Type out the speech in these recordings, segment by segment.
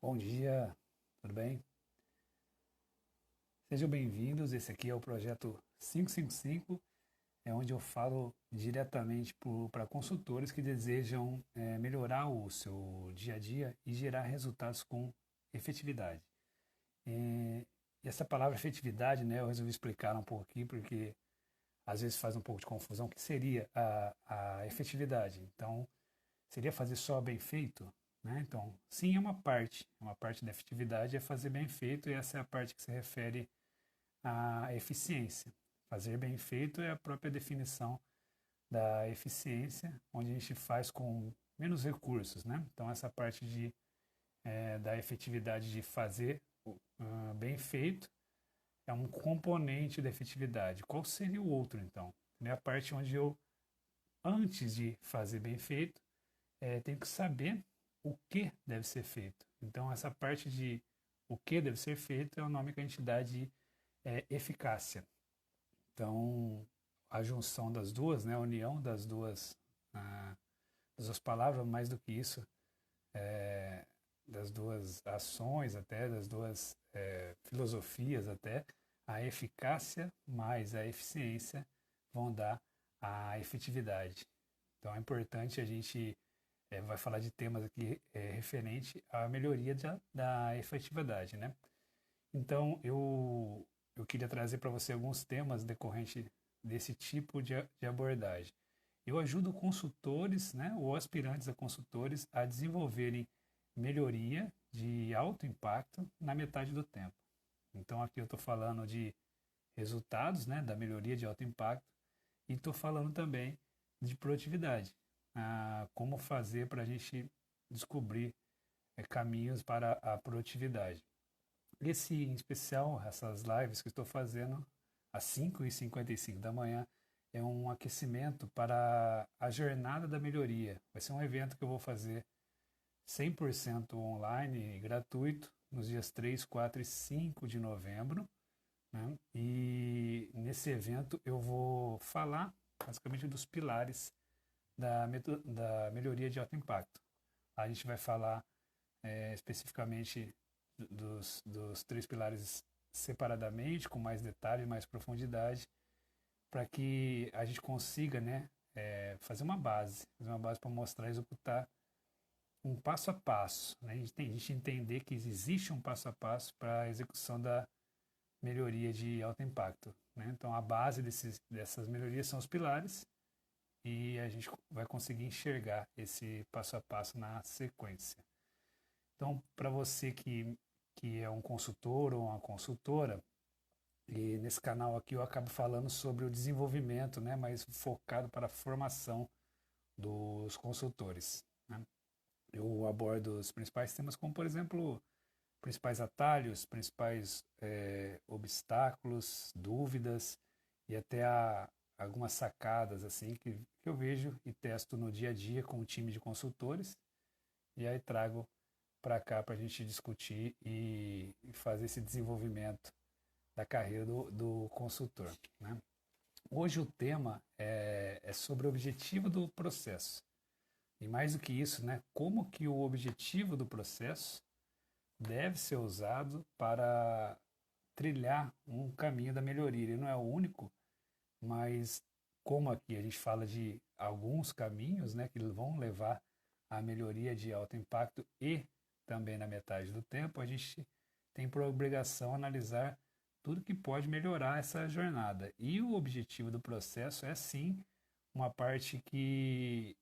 Bom dia, tudo bem? Sejam bem-vindos. Esse aqui é o projeto 555, é onde eu falo diretamente para consultores que desejam melhorar o seu dia a dia e gerar resultados com efetividade. E essa palavra efetividade, né, eu resolvi explicar um pouco aqui porque às vezes faz um pouco de confusão. O que seria a efetividade? Então, seria fazer só bem feito? Né? Então, sim, é uma parte da efetividade é fazer bem feito, e essa é a parte que se refere à eficiência. Fazer bem feito é a própria definição da eficiência, onde a gente faz com menos recursos. Né? Então, essa parte da efetividade de fazer bem feito é um componente da efetividade. Qual seria o outro, então? É a parte onde eu, antes de fazer bem feito, tenho que saber o que deve ser feito. Então, essa parte de o que deve ser feito é o nome que a gente dá de eficácia. Então, a junção das duas, né, a união das duas palavras, mais do que isso, das duas ações até, das duas filosofias até, a eficácia mais a eficiência vão dar a efetividade. Então é importante a gente vai falar de temas aqui referente à melhoria da efetividade, né? Então eu queria trazer para você alguns temas decorrentes desse tipo de abordagem. Eu ajudo consultores, né, ou aspirantes a consultores a desenvolverem melhoria de alto impacto na metade do tempo. Então aqui eu estou falando de resultados, né, da melhoria de alto impacto, e estou falando também de produtividade. Como fazer para a gente descobrir caminhos para a produtividade. Esse, em especial, essas lives que estou fazendo às 5h55 da manhã, é um aquecimento para a jornada da melhoria. Vai ser um evento que eu vou fazer 100% online e gratuito nos dias 3, 4 e 5 de novembro. Né? E nesse evento eu vou falar basicamente dos pilares da melhoria de alto impacto. A gente vai falar especificamente dos três pilares separadamente, com mais detalhe, mais profundidade, para que a gente consiga, né, fazer uma base para mostrar e executar um passo a passo. Né? A gente entender que existe um passo a passo para a execução da melhoria de alto impacto. Né? Então, a base dessas melhorias são os pilares, e a gente vai conseguir enxergar esse passo a passo na sequência. Então, para você que é um consultor ou uma consultora, e nesse canal aqui eu acabo falando sobre o desenvolvimento, né, mais focado para a formação dos consultores. Né? Eu abordo os principais temas, como por exemplo, principais atalhos, principais obstáculos, dúvidas e até algumas sacadas assim que eu vejo e testo no dia a dia com o time de consultores, e aí trago para cá para a gente discutir e fazer esse desenvolvimento da carreira do consultor. Né? Hoje o tema é sobre o objetivo do processo. E mais do que isso, né, como que o objetivo do processo deve ser usado para trilhar um caminho da melhoria. Ele não é o único, mas como aqui a gente fala de alguns caminhos, né, que vão levar à melhoria de alto impacto e também na metade do tempo, a gente tem por obrigação analisar tudo que pode melhorar essa jornada. E o objetivo do processo é sim uma parte que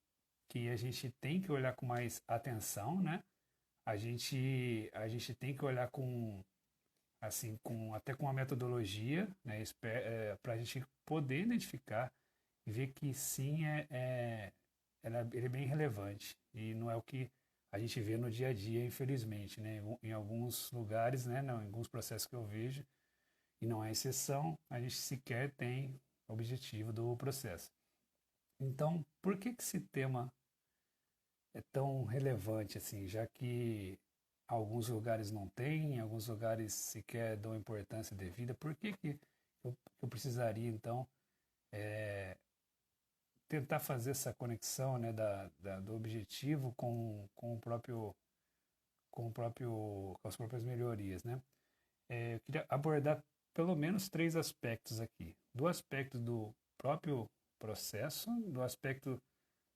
a gente tem que olhar com mais atenção, né? A gente tem que olhar com assim, até com a metodologia, né, para a gente poder identificar e ver que sim, ele é bem relevante e não é o que a gente vê no dia a dia, infelizmente, né? Em alguns lugares, né, não, em alguns processos que eu vejo, e não é exceção, a gente sequer tem objetivo do processo. Então, por que esse tema é tão relevante assim, já que alguns lugares não têm, alguns lugares sequer dão importância devida? Por que eu precisaria, então, tentar fazer essa conexão, né, do objetivo com o próprio com as próprias melhorias, né? Eu queria abordar pelo menos três aspectos aqui. Do aspecto do próprio processo, do aspecto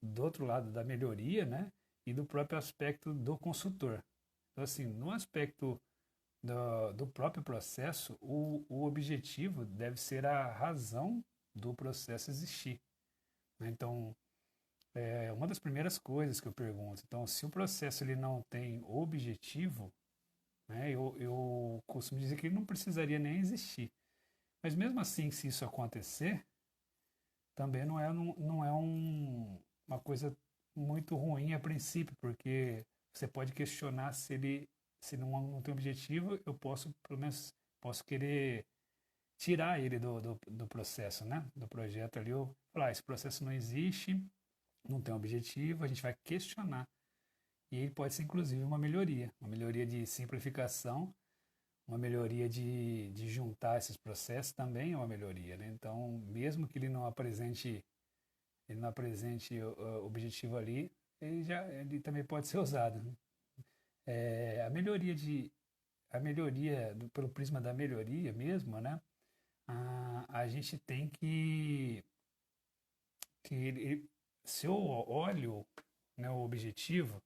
do outro lado da melhoria, né? E do próprio aspecto do consultor. Então, assim, no aspecto do próprio processo, o objetivo deve ser a razão do processo existir, né? Então, uma das primeiras coisas que eu pergunto, então, se o processo ele não tem objetivo, né, eu costumo dizer que ele não precisaria nem existir. Mas mesmo assim, se isso acontecer, também não é uma coisa muito ruim a princípio, porque você pode questionar se ele se não tem objetivo, eu posso, pelo menos, posso querer tirar ele do processo, né? Do projeto ali, eu falar, esse processo não existe, não tem objetivo, a gente vai questionar. E ele pode ser, inclusive, uma melhoria de simplificação, uma melhoria de juntar esses processos também é uma melhoria, né? Então, mesmo que ele não apresente o objetivo ali, ele também pode ser usado, né? A melhoria pelo prisma da melhoria mesmo, né? A gente tem que se eu olho, né, o objetivo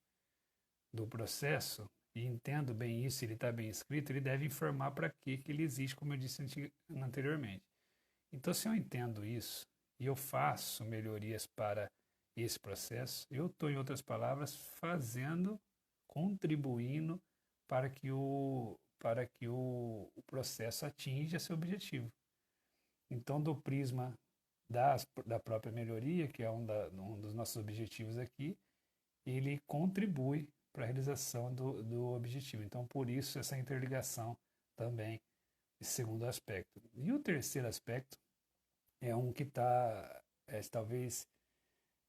do processo e entendo bem isso, ele está bem escrito, ele deve informar para que ele existe, como eu disse anteriormente. Então, se eu entendo isso e eu faço melhorias para esse processo, eu estou, em outras palavras, contribuindo para que o processo atinja seu objetivo. Então, do prisma da própria melhoria, que é um dos nossos objetivos aqui, ele contribui para a realização do objetivo. Então, por isso, essa interligação também, esse segundo aspecto. E o terceiro aspecto é um que talvez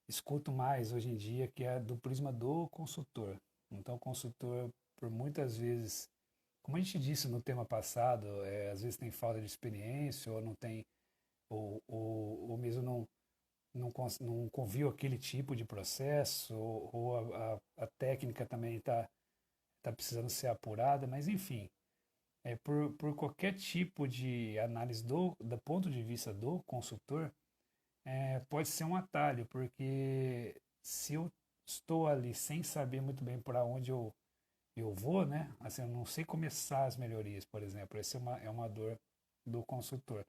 escuto mais hoje em dia, que é do prisma do consultor. Então, o consultor, por muitas vezes, como a gente disse no tema passado, às vezes tem falta de experiência ou não tem, ou mesmo não conviu aquele tipo de processo, ou a técnica também tá precisando ser apurada, mas enfim, por qualquer tipo de análise do ponto de vista do consultor, pode ser um atalho, porque se eu estou ali sem saber muito bem para onde eu vou, né? Assim, eu não sei começar as melhorias, por exemplo, essa é uma dor do consultor.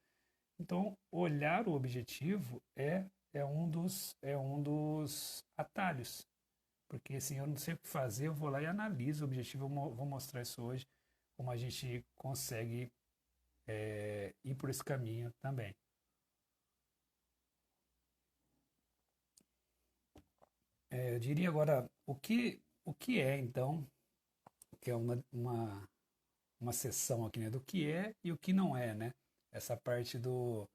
Então, olhar o objetivo é um dos atalhos, porque assim, eu não sei o que fazer, eu vou lá e analiso o objetivo, vou mostrar isso hoje, como a gente consegue ir por esse caminho também. Eu diria agora, o que é então, que é uma sessão aqui, né, do que é e o que não é, né? Essa parte do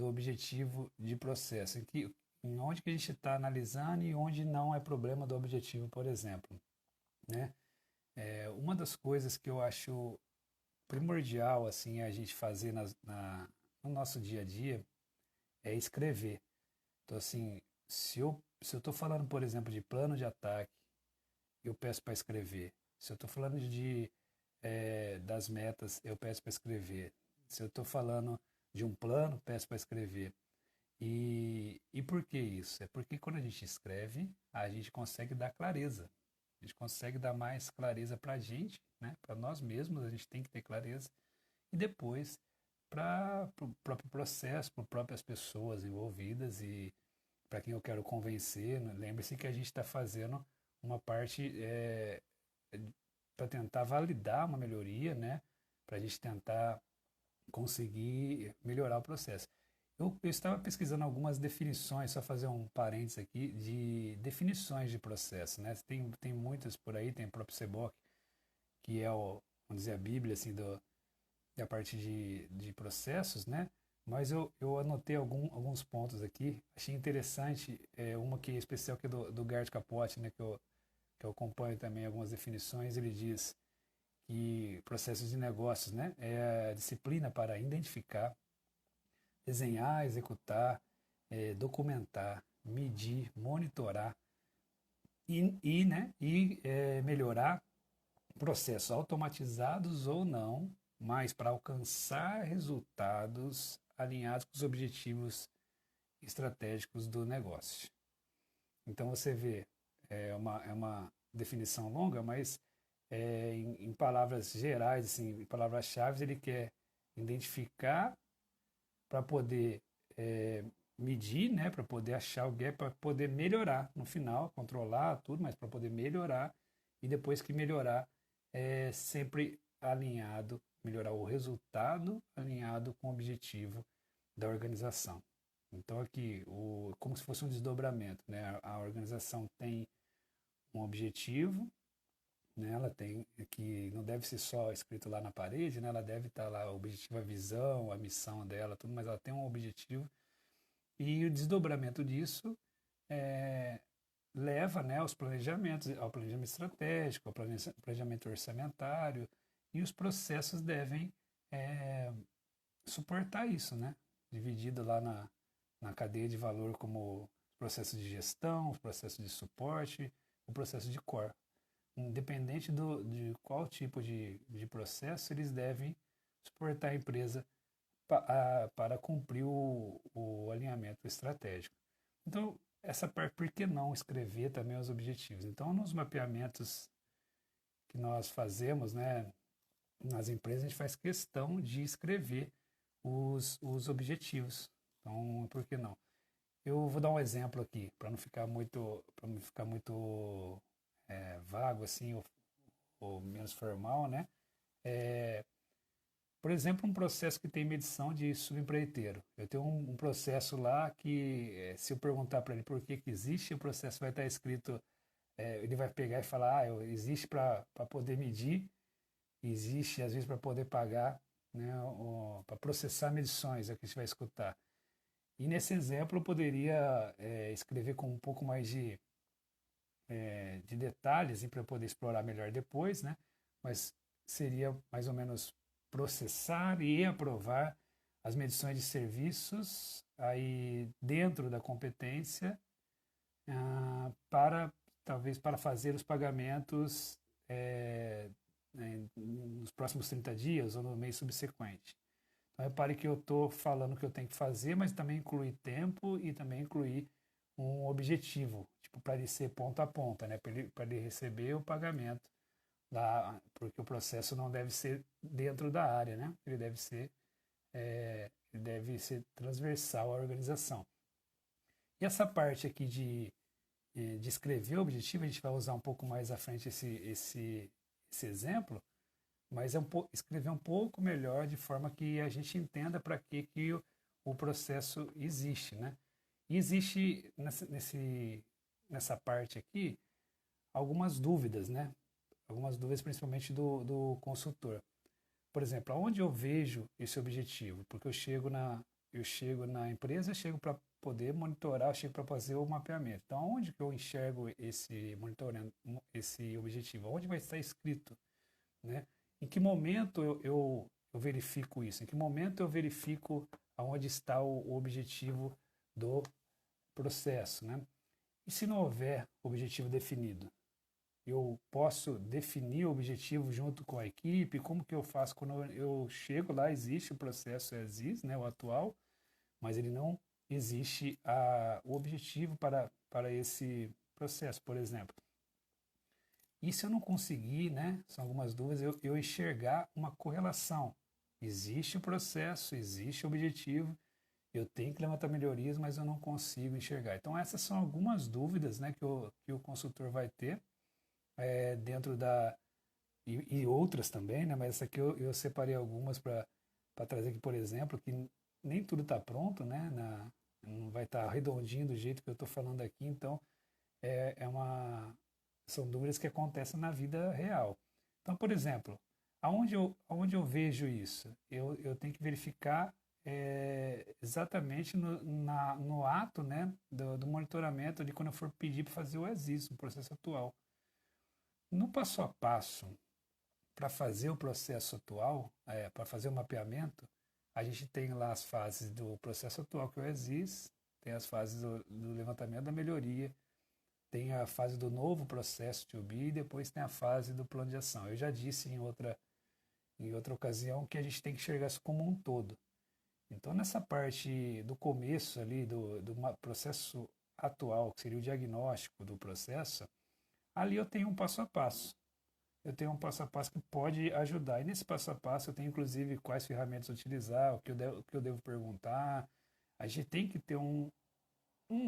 objetivo de processo, em onde que a gente está analisando e onde não é problema do objetivo, por exemplo, né? Uma das coisas que eu acho primordial assim a gente fazer no nosso dia a dia é escrever. Então assim, se eu estou falando, por exemplo, de plano de ataque, eu peço para escrever. Se eu estou falando das metas, eu peço para escrever. Se eu estou falando de um plano, peço para escrever. E por que isso? É porque quando a gente escreve, a gente consegue dar clareza. A gente consegue dar mais clareza para a gente, né? Para nós mesmos, a gente tem que ter clareza. E depois para o próprio processo, para próprias pessoas envolvidas e para quem eu quero convencer. Né? Lembre-se que a gente está fazendo uma parte para tentar validar uma melhoria, né? Para a gente tentar conseguir melhorar o processo. Eu estava pesquisando algumas definições, só fazer um parênteses aqui, de definições de processo, né? Tem muitas por aí, tem o próprio Sebok, que é vamos dizer, a Bíblia, assim, da parte de processos, né? Mas eu anotei alguns pontos aqui, achei interessante, uma que é especial, que é do Gerd Capote, né? Que eu acompanho também algumas definições, ele diz que processos de negócios, né? É a disciplina para identificar, desenhar, executar, documentar, medir, monitorar né, melhorar processos automatizados ou não, mas para alcançar resultados alinhados com os objetivos estratégicos do negócio. Então você vê, é uma definição longa, mas em palavras gerais, assim, em palavras-chave, ele quer identificar para poder medir, né, para poder achar o gap, para poder melhorar no final, controlar tudo, mas para poder melhorar e depois que melhorar, sempre alinhado, melhorar o resultado alinhado com o objetivo da organização. Então aqui, como se fosse um desdobramento, né? A organização tem um objetivo, né? Ela tem que não deve ser só escrito lá na parede, né? Ela deve estar lá o objetivo, a visão, a missão dela, tudo, mas ela tem um objetivo e o desdobramento disso é, leva, né, aos planejamentos, ao planejamento estratégico, ao planejamento orçamentário e os processos devem é, suportar isso, né? Dividido lá na cadeia de valor como processos de gestão, os processos de suporte, o processo de core. Independente de qual tipo de processo, eles devem suportar a empresa para cumprir o alinhamento estratégico. Então, essa parte, por que não escrever também os objetivos? Então, nos mapeamentos que nós fazemos, né, nas empresas, a gente faz questão de escrever os objetivos. Então, por que não? Eu vou dar um exemplo aqui, para não ficar muito vago assim, ou menos formal, né? Por exemplo, um processo que tem medição de subempreiteiro. Eu tenho um processo lá que, se eu perguntar para ele por que existe, o processo vai estar escrito, ele vai pegar e falar, existe para poder medir, existe às vezes para poder pagar, né, para processar medições, é o que a gente vai escutar. E nesse exemplo eu poderia escrever com um pouco mais de detalhes para poder explorar melhor depois, né? Mas seria mais ou menos processar e aprovar as medições de serviços aí dentro da competência para talvez para fazer os pagamentos nos próximos 30 dias ou no mês subsequente. Então, repare que eu estou falando o que eu tenho que fazer, mas também incluir tempo e também incluir um objetivo, tipo, para ele ser ponta a ponta, né? Para ele receber o pagamento lá, porque o processo não deve ser dentro da área, né? Ele deve ser transversal à organização. E essa parte aqui de escrever o objetivo, a gente vai usar um pouco mais à frente esse exemplo, mas escrever um pouco melhor de forma que a gente entenda para que o processo existe, né? E existe nessa parte aqui algumas dúvidas, né? Algumas dúvidas principalmente do consultor. Por exemplo, aonde eu vejo esse objetivo? Porque eu chego na empresa, eu chego para poder monitorar, eu chego para fazer o mapeamento. Então, aonde que eu enxergo esse monitoramento, esse objetivo? Onde vai estar escrito, né? Em que momento eu verifico isso? Em que momento eu verifico aonde está o objetivo do processo, né? E se não houver objetivo definido? Eu posso definir o objetivo junto com a equipe? Como que eu faço quando eu chego lá? Existe o processo ESIS, né, o atual, mas ele não existe o objetivo para esse processo, por exemplo. E se eu não conseguir, né, são algumas dúvidas, eu enxergar uma correlação. Existe o processo, existe o objetivo, eu tenho que levantar melhorias, mas eu não consigo enxergar. Então essas são algumas dúvidas, né, que o consultor vai ter dentro da... E outras também, né, mas essa aqui eu separei algumas para trazer aqui, por exemplo, que nem tudo está pronto, né, não vai estar redondinho do jeito que eu estou falando aqui, então são dúvidas que acontecem na vida real. Então, por exemplo, aonde eu vejo isso? Eu tenho que verificar exatamente no ato, né, do monitoramento, de quando eu for pedir para fazer o ESIS, no processo atual. No passo a passo, para fazer o processo atual, para fazer o mapeamento, a gente tem lá as fases do processo atual, que é o ESIS, tem as fases do levantamento da melhoria, tem a fase do novo processo to be e depois tem a fase do plano de ação. Eu já disse em outra ocasião que a gente tem que enxergar isso como um todo. Então, nessa parte do começo ali, do processo atual, que seria o diagnóstico do processo, ali eu tenho um passo a passo. Eu tenho um passo a passo que pode ajudar. E nesse passo a passo eu tenho inclusive quais ferramentas utilizar, o que eu devo perguntar. A gente tem que ter um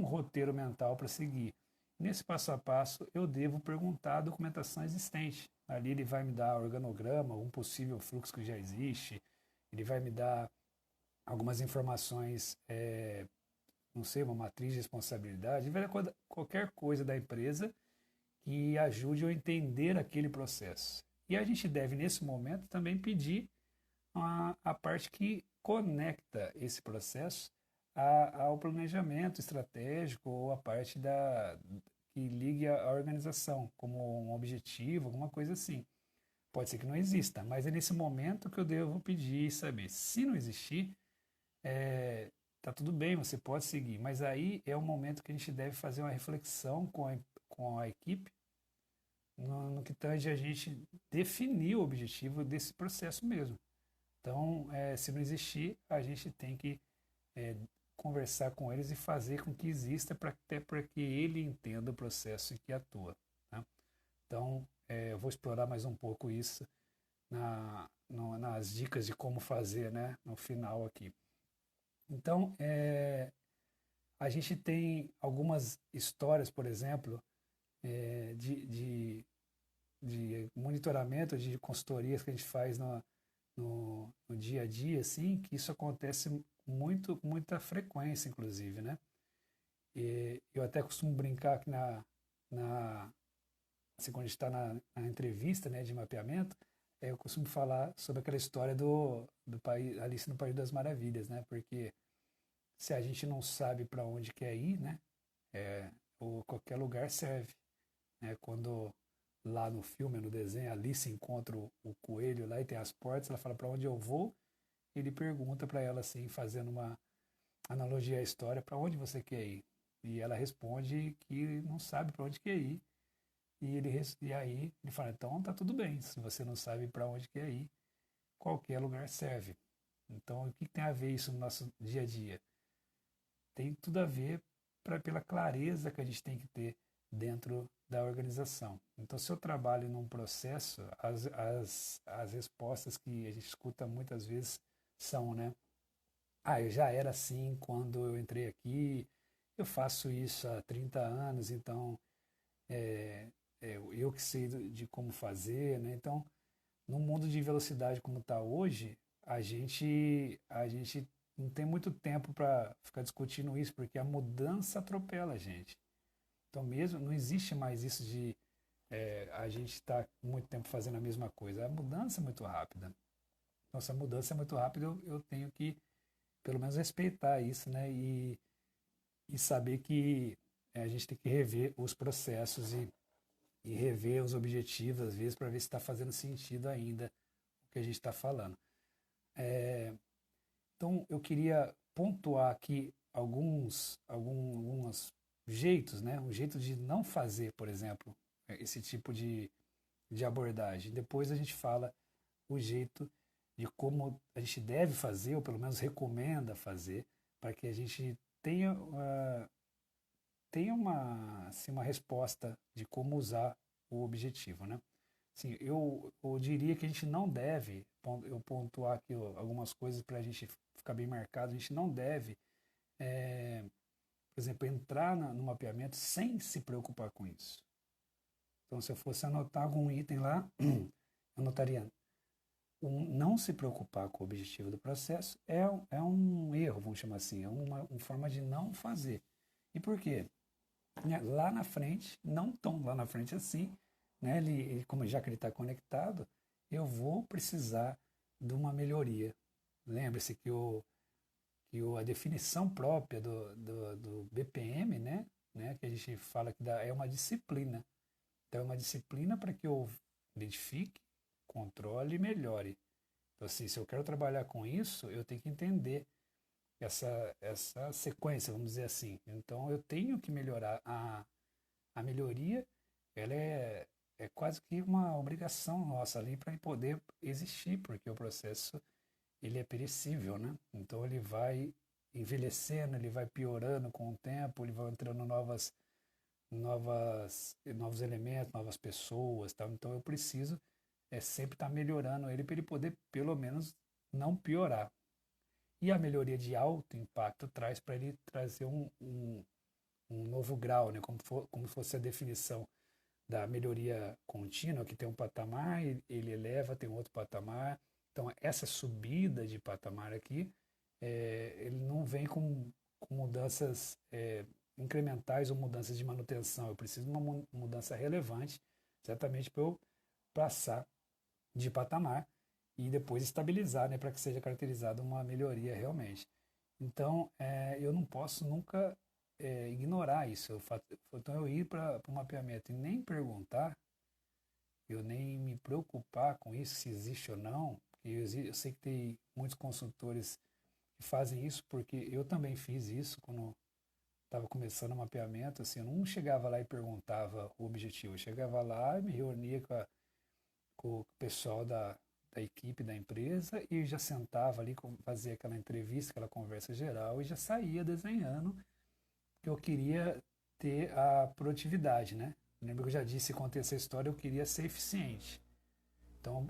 roteiro mental para seguir. Nesse passo a passo eu devo perguntar a documentação existente. Ali ele vai me dar organograma, um possível fluxo que já existe, ele vai me dar algumas informações, não sei, uma matriz de responsabilidade, ele vai dar qualquer coisa da empresa que ajude a entender aquele processo. E a gente deve, nesse momento, também pedir a parte que conecta esse processo ao planejamento estratégico ou a parte que ligue a organização, como um objetivo, alguma coisa assim. Pode ser que não exista, mas é nesse momento que eu devo pedir e saber. Se não existir, tá tudo bem, você pode seguir, mas aí é o momento que a gente deve fazer uma reflexão com a equipe no que tange a gente definir o objetivo desse processo mesmo. Então, se não existir, a gente tem que conversar com eles e fazer com que exista até para que ele entenda o processo em que atua. Né? Então, eu vou explorar mais um pouco isso nas dicas de como fazer, né, no final aqui. Então, a gente tem algumas histórias, por exemplo, de monitoramento, de consultorias que a gente faz no dia a dia, assim, que isso acontece com muita frequência, inclusive, né? E eu até costumo brincar que assim, quando a gente está na entrevista, né, de mapeamento, eu costumo falar sobre aquela história do país, Alice no País das Maravilhas, né? Porque se a gente não sabe para onde quer ir, né, ou qualquer lugar serve, né? Quando lá no filme, no desenho, a Alice encontra o coelho lá e tem as portas, ela fala para onde eu vou, ele pergunta para ela assim, fazendo uma analogia à história, para onde você quer ir? E ela responde que não sabe para onde quer ir. E aí ele fala, então tá tudo bem, se você não sabe para onde quer ir, qualquer lugar serve. Então, o que tem a ver isso no nosso dia a dia? Tem tudo a ver pela clareza que a gente tem que ter dentro da organização. Então, se eu trabalho num processo, as respostas que a gente escuta muitas vezes são, né? Eu já era assim quando eu entrei aqui, eu faço isso há 30 anos, então eu que sei de como fazer, né? Então, no mundo de velocidade como está hoje, a gente não tem muito tempo para ficar discutindo isso, porque a mudança atropela a gente. Então, mesmo não existe mais isso de a gente estar muito tempo fazendo a mesma coisa. A mudança é muito rápida. Então, se a mudança é muito rápida, eu tenho que, pelo menos, respeitar isso, né? E saber que a gente tem que rever os processos e rever os objetivos, às vezes, para ver se está fazendo sentido ainda o que a gente está falando. Então, eu queria pontuar aqui alguns jeitos, né? Um jeito de não fazer, por exemplo, esse tipo de abordagem. Depois a gente fala o jeito de como a gente deve fazer, ou pelo menos recomenda fazer, para que a gente tenha assim, uma resposta de como usar o objetivo, né? Assim, eu diria que a gente não deve, eu pontuar aqui algumas coisas para a gente ficar bem marcado, a gente não deve, por exemplo, entrar no mapeamento sem se preocupar com isso. Então, se eu fosse anotar algum item lá, eu anotaria não se preocupar com o objetivo do processo é um erro, vamos chamar assim, é uma forma de não fazer. E por quê? Lá na frente, não tão lá na frente assim, né? Como já que ele está conectado, eu vou precisar de uma melhoria. Lembre-se que a definição própria do BPM, né, que a gente fala que é uma disciplina. Então, é uma disciplina para que eu identifique, controle e melhore. Então, assim, se eu quero trabalhar com isso, eu tenho que entender essa sequência, vamos dizer assim. Então, eu tenho que melhorar a A melhoria, ela é quase que uma obrigação nossa ali para poder existir, porque o processo ele é perecível, né? Então ele vai envelhecendo, ele vai piorando com o tempo, ele vai entrando novos elementos, novas pessoas, tal. Então eu preciso sempre estar melhorando ele para ele poder pelo menos não piorar. E a melhoria de alto impacto traz para ele trazer um novo grau, né? Como fosse a definição da melhoria contínua, que tem um patamar, ele eleva, tem outro patamar. Então, essa subida de patamar aqui, ele não vem com mudanças incrementais ou mudanças de manutenção. Eu preciso de uma mudança relevante, exatamente para eu passar de patamar e depois estabilizar, né, para que seja caracterizada uma melhoria realmente. Então, eu não posso nunca ignorar isso. Então, eu ir para o mapeamento e nem perguntar, eu nem me preocupar com isso, se existe ou não. Eu sei que tem muitos consultores que fazem isso, porque eu também fiz isso quando estava começando o mapeamento. Assim, eu não chegava lá e perguntava o objetivo, eu chegava lá e me reunia com o pessoal da equipe da empresa e já sentava ali, fazia aquela entrevista, aquela conversa geral e já saía desenhando que eu queria ter a produtividade, né? Lembra que eu já disse, contei essa história, eu queria ser eficiente. Então,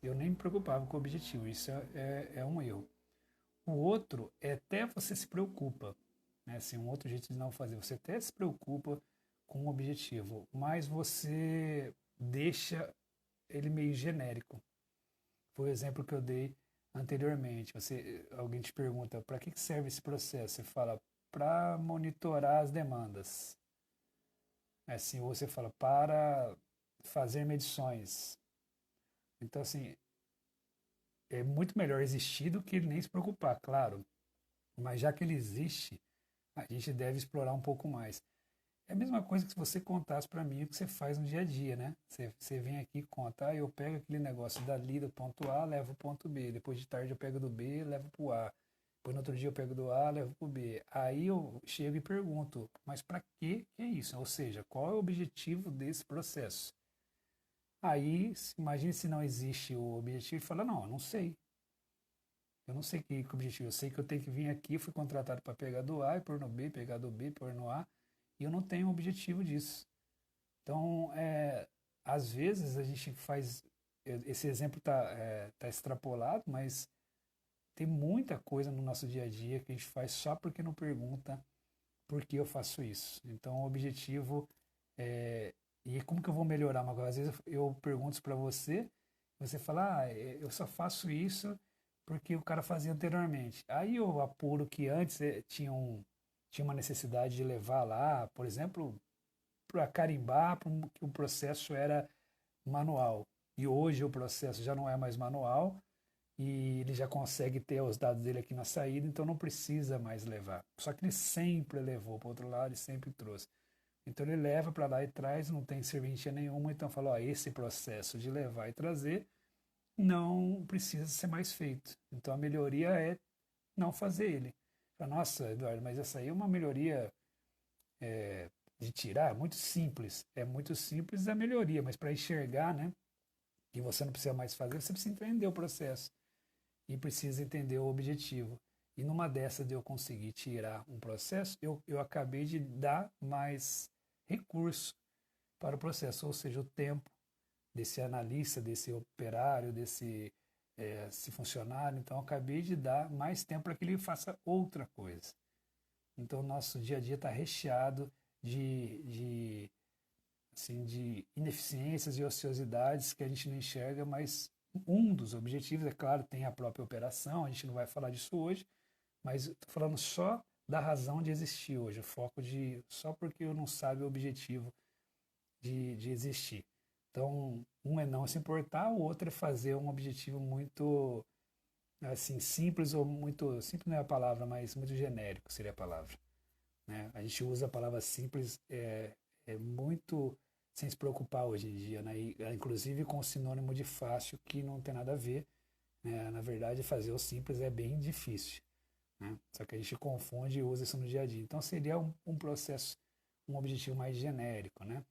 eu nem me preocupava com o objetivo, isso é um erro. O outro é até você se preocupa, né? Assim, um outro jeito de não fazer, você até se preocupa com o objetivo, mas você deixa ele meio genérico. Foi o exemplo que eu dei anteriormente. Alguém te pergunta, para que serve esse processo? Você fala, para monitorar as demandas. Assim, ou você fala, para fazer medições. Então, assim, é muito melhor existir do que ele nem se preocupar, claro. Mas já que ele existe, a gente deve explorar um pouco mais. É a mesma coisa que se você contasse para mim o que você faz no dia a dia, né? Você vem aqui e conta, eu pego aquele negócio dali do ponto A, levo para o ponto B. Depois de tarde eu pego do B, levo para o A. Depois no outro dia eu pego do A, levo para o B. Aí eu chego e pergunto, mas para que é isso? Ou seja, qual é o objetivo desse processo? Aí, imagine se não existe o objetivo e fala, não, eu não sei. Eu não sei que objetivo. Eu sei que eu tenho que vir aqui, fui contratado para pegar do A e pôr no B, pegar do B, pôr no A, e eu não tenho um objetivo disso. Então, às vezes a gente faz. Esse exemplo tá extrapolado, mas tem muita coisa no nosso dia a dia que a gente faz só porque não pergunta por que eu faço isso. Então, o objetivo é. E como que eu vou melhorar uma coisa? Às vezes eu pergunto para você, você fala, eu só faço isso porque o cara fazia anteriormente. Aí eu apuro que antes tinha uma necessidade de levar lá, por exemplo, para carimbar que o processo era manual. E hoje o processo já não é mais manual e ele já consegue ter os dados dele aqui na saída, então não precisa mais levar. Só que ele sempre levou para o outro lado e sempre trouxe. Então ele leva para lá e traz, não tem serventia nenhuma, então fala, esse processo de levar e trazer não precisa ser mais feito. Então a melhoria é não fazer ele. Fala, nossa, Eduardo, mas essa aí é uma melhoria de tirar, é muito simples a melhoria, mas para enxergar, né, que você não precisa mais fazer, você precisa entender o processo e precisa entender o objetivo. E numa dessa de eu conseguir tirar um processo, eu acabei de dar mais recurso para o processo, ou seja, o tempo desse analista, desse operário, desse funcionário. Então, eu acabei de dar mais tempo para que ele faça outra coisa. Então, nosso dia a dia está recheado de ineficiências e ociosidades que a gente não enxerga, mas um dos objetivos, é claro, tem a própria operação, a gente não vai falar disso hoje, mas estou falando só da razão de existir hoje, o foco de só porque eu não sabe o objetivo de existir. Então, um é não se importar, o outro é fazer um objetivo muito assim simples ou muito simples não é a palavra, mas muito genérico seria a palavra. Né? A gente usa a palavra simples muito sem se preocupar hoje em dia, né? E, inclusive com o sinônimo de fácil que não tem nada a ver. Né? Na verdade, fazer o simples é bem difícil. Né? Só que a gente confunde e usa isso no dia a dia. Então seria um processo, um objetivo mais genérico, né?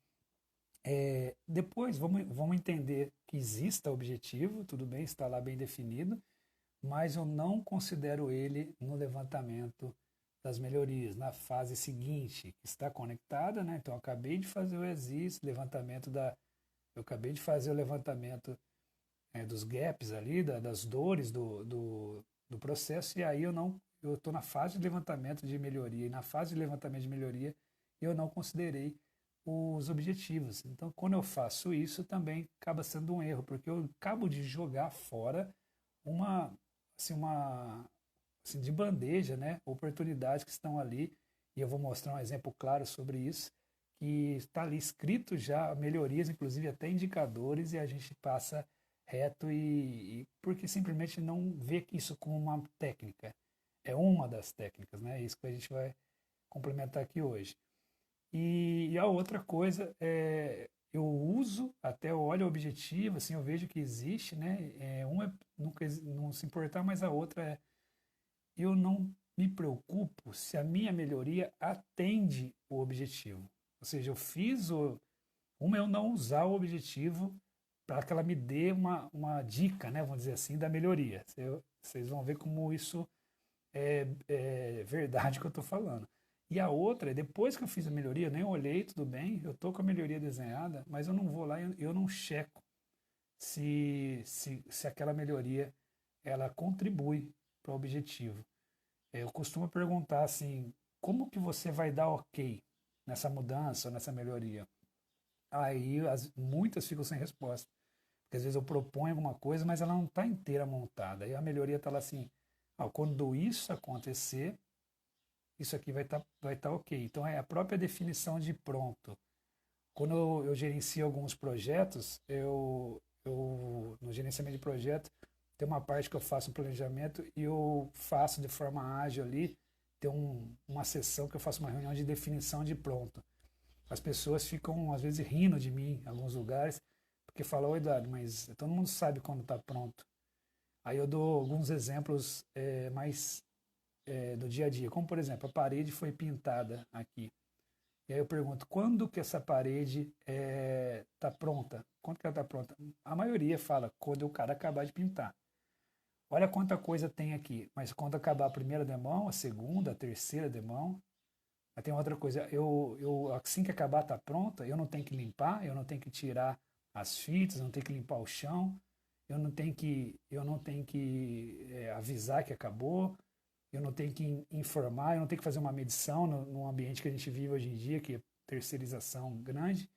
Depois vamos entender que exista objetivo, tudo bem, está lá bem definido, mas eu não considero ele no levantamento das melhorias, na fase seguinte, que está conectada, né? Então, eu acabei de fazer o exercício, eu acabei de fazer o levantamento dos gaps ali, das dores do processo, e aí eu estou na fase de levantamento de melhoria, e na fase de levantamento de melhoria eu não considerei os objetivos. Então, quando eu faço isso, também acaba sendo um erro, porque eu acabo de jogar fora uma, assim, de bandeja, né, oportunidades que estão ali, e eu vou mostrar um exemplo claro sobre isso, que está ali escrito já melhorias, inclusive até indicadores, e a gente passa reto porque simplesmente não vê isso como uma técnica. É uma das técnicas, né? É isso que a gente vai complementar aqui hoje. E a outra coisa eu uso, até eu olho o objetivo, assim, eu vejo que existe, né? Uma é não se importar, mas a outra é eu não me preocupo se a minha melhoria atende o objetivo. Ou seja, uma é eu não usar o objetivo para que ela me dê uma dica, né, vamos dizer assim, da melhoria. Vocês vão ver como isso é verdade que eu estou falando. E a outra é, depois que eu fiz a melhoria, eu nem olhei, tudo bem, eu estou com a melhoria desenhada, mas eu não vou lá e eu não checo se aquela melhoria ela contribui para o objetivo. Eu costumo perguntar assim, como que você vai dar ok nessa mudança, nessa melhoria? Aí muitas ficam sem resposta. Porque às vezes eu proponho alguma coisa, mas ela não está inteira montada. Aí a melhoria está lá assim, quando isso acontecer, isso aqui vai tá ok. Então é a própria definição de pronto. Quando eu gerencio alguns projetos, no gerenciamento de projeto, tem uma parte que eu faço um planejamento e eu faço de forma ágil ali, tem uma sessão que eu faço uma reunião de definição de pronto. As pessoas ficam, às vezes, rindo de mim em alguns lugares, porque falam, oi, Eduardo, mas todo mundo sabe quando está pronto. Aí eu dou alguns exemplos mais do dia a dia, como, por exemplo, a parede foi pintada aqui. E aí eu pergunto, quando que essa parede está pronta? Quando que ela está pronta? A maioria fala, quando o cara acabar de pintar. Olha quanta coisa tem aqui, mas quando acabar a primeira demão, a segunda, a terceira demão, aí tem outra coisa, assim que acabar está pronta, eu não tenho que limpar, eu não tenho que tirar as fitas, eu não tenho que limpar o chão, eu não tenho que avisar que acabou, eu não tenho que informar, eu não tenho que fazer uma medição no ambiente que a gente vive hoje em dia, que é terceirização grande.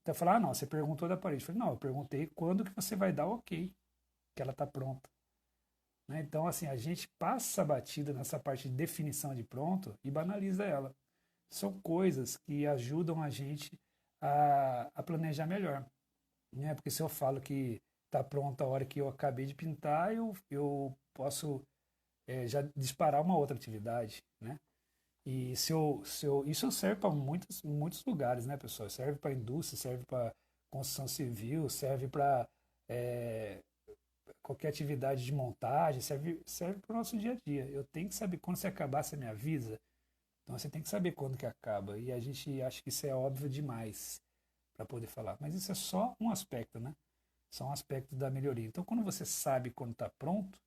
Então eu falo, não, você perguntou da parede. Eu falei, não, eu perguntei quando que você vai dar ok, que ela está pronta. Né? Então, assim, a gente passa a batida nessa parte de definição de pronto e banaliza ela. São coisas que ajudam a gente a planejar melhor. Né? Porque se eu falo que está pronto a hora que eu acabei de pintar, eu posso já disparar uma outra atividade. Né? E isso serve para muitos lugares, né, pessoal? Serve para indústria, serve para construção civil, serve para qualquer atividade de montagem, serve para o nosso dia a dia. Eu tenho que saber quando você acabar, você me avisa. Então você tem que saber quando que acaba. E a gente acha que isso é óbvio demais para poder falar. Mas isso é só um aspecto, né? Só um aspecto da melhoria. Então quando você sabe quando está pronto,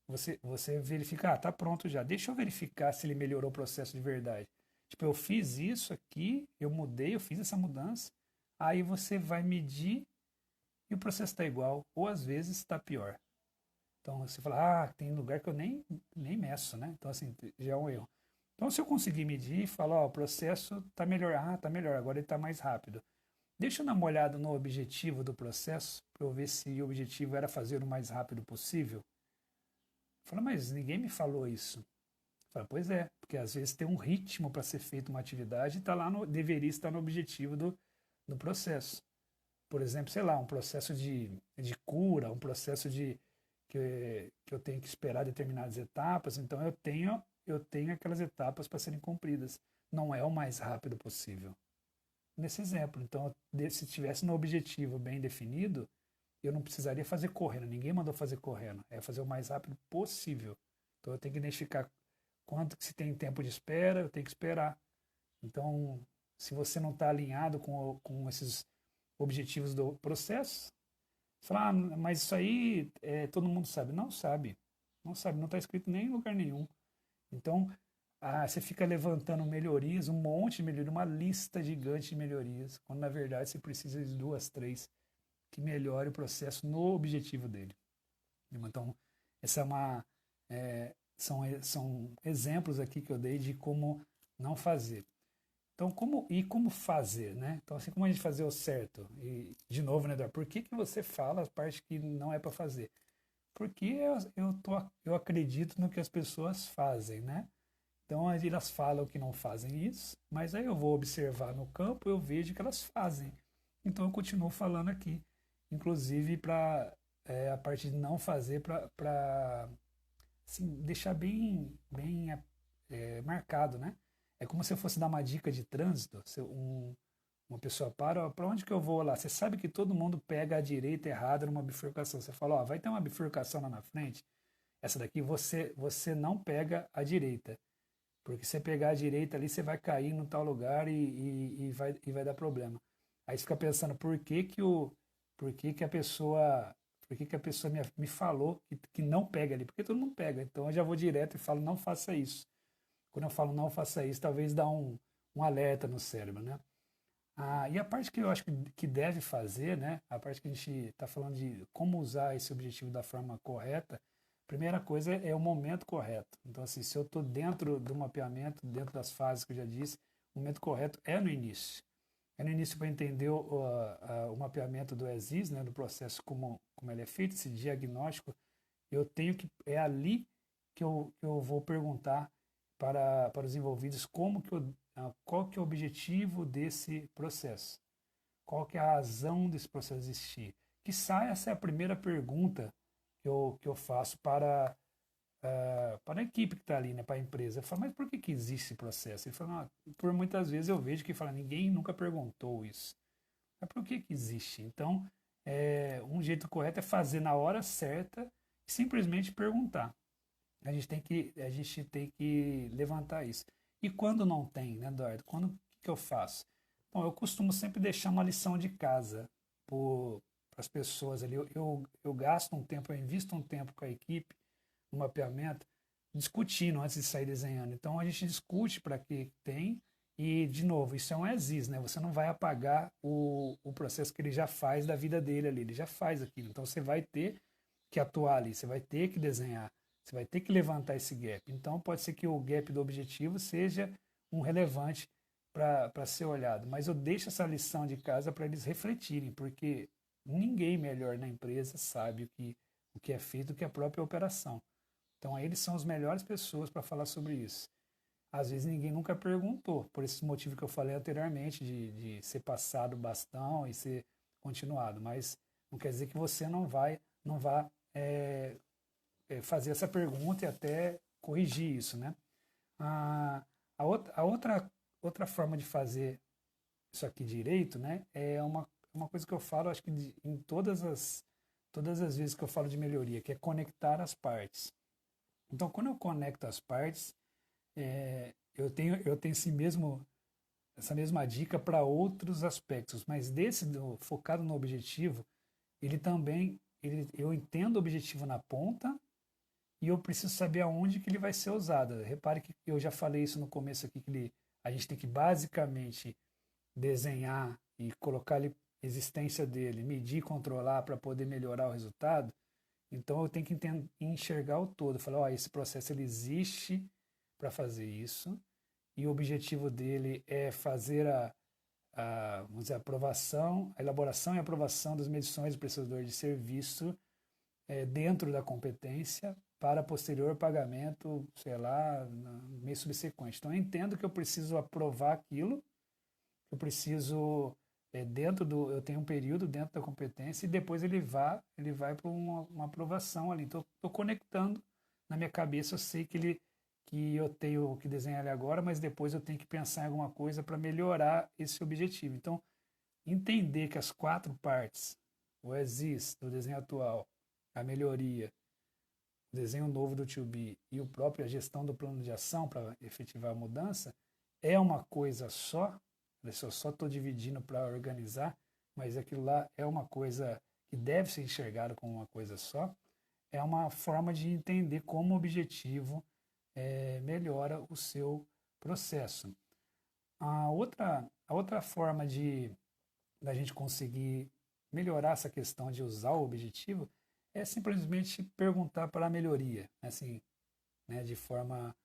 você verifica, está pronto já. Deixa eu verificar se ele melhorou o processo de verdade. Tipo, eu fiz isso aqui, eu mudei, eu fiz essa mudança. Aí você vai medir e o processo está igual, ou às vezes está pior. Então você fala, tem lugar que eu nem meço, né? Então, assim, já é um erro. Então, se eu conseguir medir e falar, o processo está melhor, está melhor, agora ele está mais rápido. Deixa eu dar uma olhada no objetivo do processo, para eu ver se o objetivo era fazer o mais rápido possível. Fala, mas ninguém me falou isso. Fala, pois é, porque às vezes tem um ritmo para ser feita uma atividade e tá lá deveria estar no objetivo do processo. Por exemplo, sei lá, um processo de cura, um processo que eu tenho que esperar determinadas etapas, então eu tenho aquelas etapas para serem cumpridas. Não é o mais rápido possível. Nesse exemplo, então, se tivesse no objetivo bem definido, eu não precisaria fazer correndo. Ninguém mandou fazer correndo. É fazer o mais rápido possível. Então eu tenho que identificar quanto que se tem tempo de espera, eu tenho que esperar. Então, Se você não está alinhado com esses objetivos do processo, você fala, mas isso aí todo mundo sabe. Não sabe. Não sabe, não está escrito nem em lugar nenhum. Então, você fica levantando melhorias, um monte de melhorias, uma lista gigante de melhorias, quando na verdade você precisa de duas, três que melhore o processo no objetivo dele. Então, essa é uma, são exemplos aqui que eu dei de como não fazer. Então, como fazer, né? Então, assim como a gente fazer o certo, e de novo, né, Eduardo, por que você fala a parte que não é para fazer? Porque eu acredito no que as pessoas fazem, né? Então, elas falam que não fazem isso, mas aí eu vou observar no campo, eu vejo que elas fazem. Então, eu continuo falando aqui, inclusive para a parte de não fazer, para assim, deixar bem marcado, né? É como se eu fosse dar uma dica de trânsito. Se uma pessoa para onde que eu vou lá? Você sabe que todo mundo pega a direita errada numa bifurcação. Você fala, ó, vai ter uma bifurcação lá na frente. Essa daqui você não pega a direita. Porque se você pegar a direita ali, você vai cair no tal lugar e vai dar problema. Aí você fica pensando, por que que a pessoa me falou que não pega ali? Porque todo mundo pega. Então eu já vou direto e falo, não faça isso. Quando eu falo não faça isso, talvez dá um alerta no cérebro, né? E a parte que eu acho que deve fazer, né? A parte que a gente está falando de como usar esse objetivo da forma correta, a primeira coisa é o momento correto. Então, assim, se eu estou dentro do mapeamento, dentro das fases que eu já disse, o momento correto é no início. É no início para entender o mapeamento do ESIS, né? Do processo como ele é feito, esse diagnóstico. É ali que eu vou perguntar para os envolvidos qual que é o objetivo desse processo, qual que é a razão desse processo existir. Quiçá essa é a primeira pergunta que eu faço para a equipe que está ali, né, para a empresa. Eu falo, mas por que existe esse processo? Ele fala, por muitas vezes eu vejo que fala, ninguém nunca perguntou isso. Mas por que existe? Então, um jeito correto é fazer na hora certa e simplesmente perguntar. A gente tem que levantar isso. E quando não tem, né, Eduardo? O que eu faço? Bom, eu costumo sempre deixar uma lição de casa para as pessoas ali. Eu gasto um tempo, eu invisto um tempo com a equipe no mapeamento, discutindo antes de sair desenhando. Então a gente discute para que tem. E, de novo, isso é um exis, né? Você não vai apagar o processo que ele já faz da vida dele ali, ele já faz aquilo. Então você vai ter que atuar ali, você vai ter que desenhar. Você vai ter que levantar esse gap. Então, pode ser que o gap do objetivo seja um relevante para ser olhado. Mas eu deixo essa lição de casa para eles refletirem, porque ninguém melhor na empresa sabe o que é feito do que a própria operação. Então, eles são as melhores pessoas para falar sobre isso. Às vezes, ninguém nunca perguntou, por esse motivo que eu falei anteriormente, de ser passado o bastão e ser continuado. Mas não quer dizer que você não vá fazer essa pergunta e até corrigir isso, né? A outra forma de fazer isso aqui direito, né, é uma coisa que eu falo, acho que em todas as vezes que eu falo de melhoria, que é conectar as partes. Então, quando eu conecto as partes, eu tenho essa mesma dica para outros aspectos, mas focado no objetivo, ele também, eu entendo o objetivo na ponta, e eu preciso saber aonde que ele vai ser usado. Repare que eu já falei isso no começo aqui, que a gente tem que basicamente desenhar e colocar ali a existência dele, medir e controlar para poder melhorar o resultado. Então eu tenho que enxergar o todo, falar, esse processo ele existe para fazer isso, e o objetivo dele é fazer vamos dizer, a elaboração e aprovação das medições do prestador de serviço dentro da competência para posterior pagamento, sei lá, no mês subsequente. Então eu entendo que eu preciso aprovar aquilo, eu preciso eu tenho um período dentro da competência e depois ele vai para uma aprovação ali. Então estou conectando na minha cabeça, eu sei que eu tenho que desenhar ele agora, mas depois eu tenho que pensar em alguma coisa para melhorar esse objetivo. Então entender que as quatro partes, o ESIS do desenho atual, a melhoria, o desenho novo do 2B e a própria gestão do plano de ação para efetivar a mudança, é uma coisa só, Se eu só estou dividindo para organizar, mas aquilo lá é uma coisa que deve ser enxergado como uma coisa só, é uma forma de entender como o objetivo melhora o seu processo. A outra forma de da gente conseguir melhorar essa questão de usar o objetivo é simplesmente perguntar para a melhoria, assim, né, de forma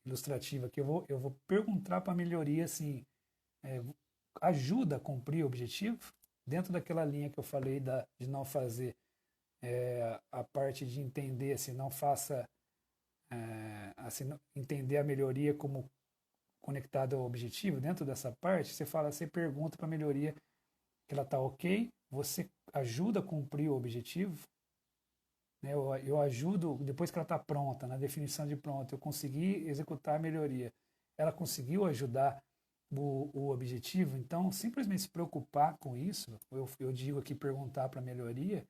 ilustrativa, que eu vou perguntar para a melhoria assim, é, ajuda a cumprir o objetivo dentro daquela linha que eu falei de não fazer a parte de entender, assim, não faça assim, entender a melhoria como conectada ao objetivo. Dentro dessa parte, você pergunta para a melhoria que ela está ok, você ajuda a cumprir o objetivo, né? Eu ajudo, depois que ela está pronta, na definição de pronto, eu consegui executar a melhoria, ela conseguiu ajudar o objetivo. Então, simplesmente se preocupar com isso, eu digo aqui perguntar para a melhoria,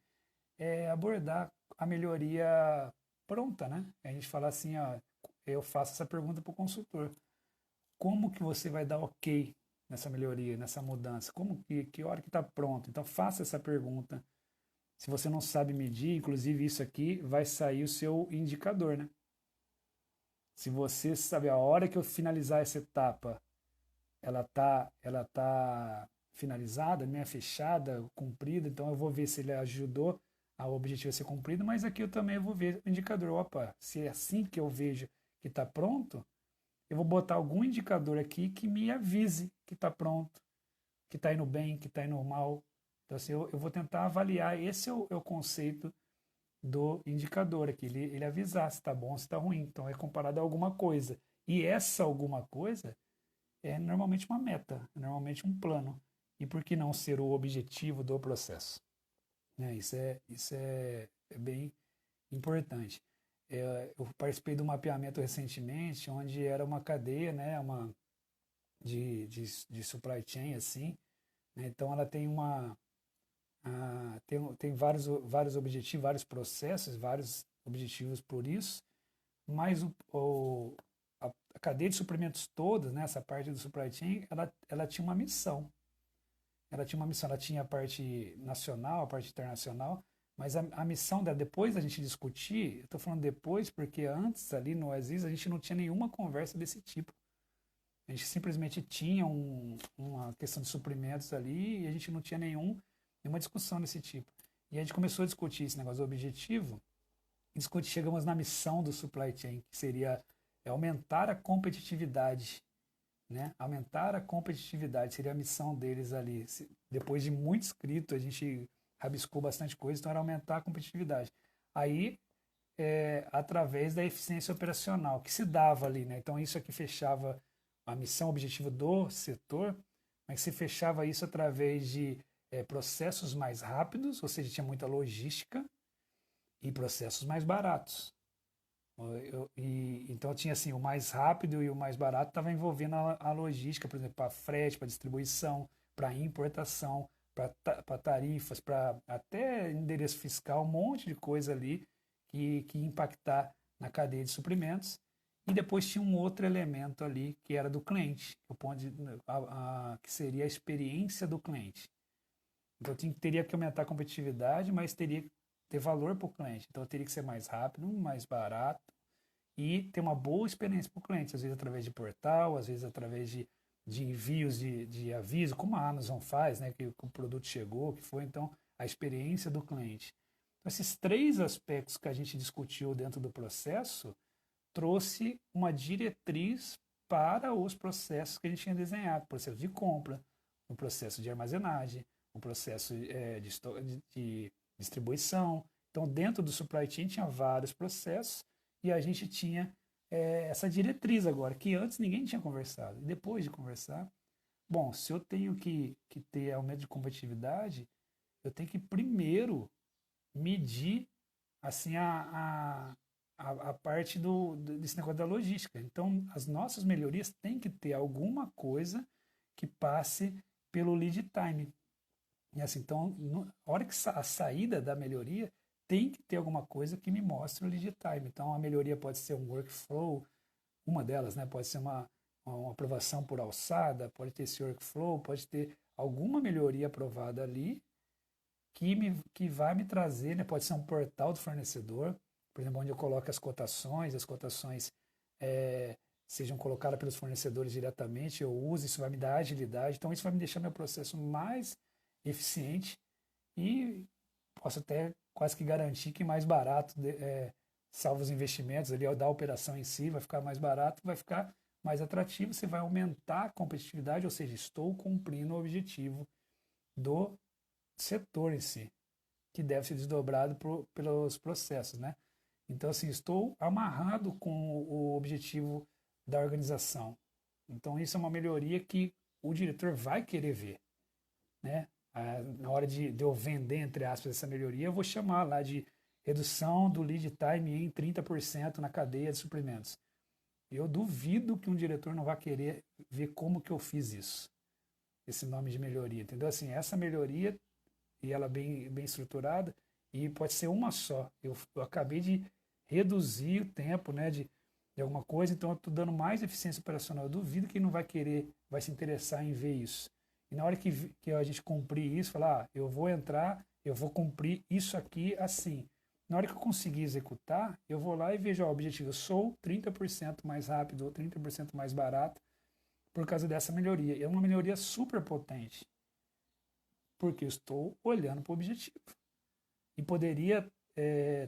é abordar a melhoria pronta, né? A gente fala assim, ó, eu faço essa pergunta para o consultor: como que você vai dar ok nessa melhoria, nessa mudança? Como que hora que está pronto? Então faça essa pergunta. Se você não sabe medir, inclusive isso aqui vai sair o seu indicador, né? Se você sabe a hora que eu finalizar essa etapa, ela tá finalizada, né, fechada, cumprida, então eu vou ver se ele ajudou ao objetivo a ser cumprido, mas aqui eu também vou ver o indicador. Opa, se é assim que eu vejo que está pronto, eu vou botar algum indicador aqui que me avise que está pronto, que está indo bem, que está indo mal. Então, assim, eu vou tentar avaliar. Esse é o conceito do indicador aqui, ele avisar se está bom, se está ruim. Então, é comparado a alguma coisa. E essa alguma coisa é normalmente uma meta, é normalmente um plano. E por que não ser o objetivo do processo? Isso é bem importante. Eu participei de um mapeamento recentemente, onde era uma cadeia, né, de supply chain, assim, né? Então ela tem tem vários objetivos, vários processos, vários objetivos por isso, mas a cadeia de suprimentos toda, né, essa parte do supply chain, ela tinha uma missão. Ela tinha a parte nacional, a parte internacional, mas a missão dela, depois da gente discutir, eu estou falando depois porque antes ali no Aziz a gente não tinha nenhuma conversa desse tipo. A gente simplesmente tinha uma questão de suprimentos ali e a gente não tinha nenhuma discussão desse tipo. E a gente começou a discutir esse negócio do objetivo e chegamos na missão do supply chain, que seria aumentar a competitividade, né? Aumentar a competitividade seria a missão deles ali. Depois de muito escrito, a gente rabiscou bastante coisa, então era aumentar a competitividade. Aí, através da eficiência operacional, que se dava ali, né? Então, isso aqui fechava a missão, o objetivo do setor, mas se fechava isso através de processos mais rápidos, ou seja, tinha muita logística, e processos mais baratos. Então tinha assim, o mais rápido e o mais barato estava envolvendo a logística, por exemplo, para frete, para distribuição, para importação, para tarifas, para até endereço fiscal, um monte de coisa ali que ia impactar na cadeia de suprimentos. E depois tinha um outro elemento ali que era do cliente, que seria a experiência do cliente. Então teria que aumentar a competitividade, mas teria que ter valor para o cliente. Então teria que ser mais rápido, mais barato e ter uma boa experiência para o cliente, às vezes através de portal, às vezes através de envios de aviso, como a Amazon faz, né, que o produto chegou, que foi, então, a experiência do cliente. Então, esses três aspectos que a gente discutiu dentro do processo trouxe uma diretriz para os processos que a gente tinha desenhado: o processo de compra, o processo de armazenagem, o processo de distribuição. Então, dentro do supply chain tinha vários processos e a gente tinha essa diretriz agora, que antes ninguém tinha conversado. E depois de conversar, bom, se eu tenho que ter aumento de competitividade, eu tenho que primeiro medir assim a parte desse negócio da logística. Então, as nossas melhorias têm que ter alguma coisa que passe pelo lead time. E assim, então, a hora que a saída da melhoria tem que ter alguma coisa que me mostre o lead time. Então, a melhoria pode ser um workflow, uma delas, né? Pode ser uma aprovação por alçada, pode ter esse workflow, pode ter alguma melhoria aprovada ali que vai me trazer, né? Pode ser um portal do fornecedor, por exemplo, onde eu coloco as cotações sejam colocadas pelos fornecedores diretamente, eu uso, isso vai me dar agilidade, então isso vai me deixar meu processo mais eficiente e posso até quase que garantir que mais barato, salvo os investimentos ali, da operação em si, vai ficar mais barato, vai ficar mais atrativo, você vai aumentar a competitividade, ou seja, estou cumprindo o objetivo do setor em si, que deve ser desdobrado pelos processos, né? Então, assim, estou amarrado com o objetivo da organização. Então, isso é uma melhoria que o diretor vai querer ver, né? Na hora de eu vender, entre aspas, essa melhoria, eu vou chamar lá de redução do lead time em 30% na cadeia de suprimentos. Eu duvido que um diretor não vai querer ver como que eu fiz isso, esse nome de melhoria, entendeu? Assim, essa melhoria, e ela bem estruturada, e pode ser uma só. Eu acabei de reduzir o tempo, né, de alguma coisa, então eu estou dando mais eficiência operacional. Eu duvido que não vai querer, vai se interessar em ver isso. E na hora que a gente cumprir isso, falar, eu vou entrar, eu vou cumprir isso aqui assim. Na hora que eu conseguir executar, eu vou lá e vejo, ó, o objetivo, eu sou 30% mais rápido ou 30% mais barato por causa dessa melhoria. E é uma melhoria super potente, porque eu estou olhando para o objetivo. E poderia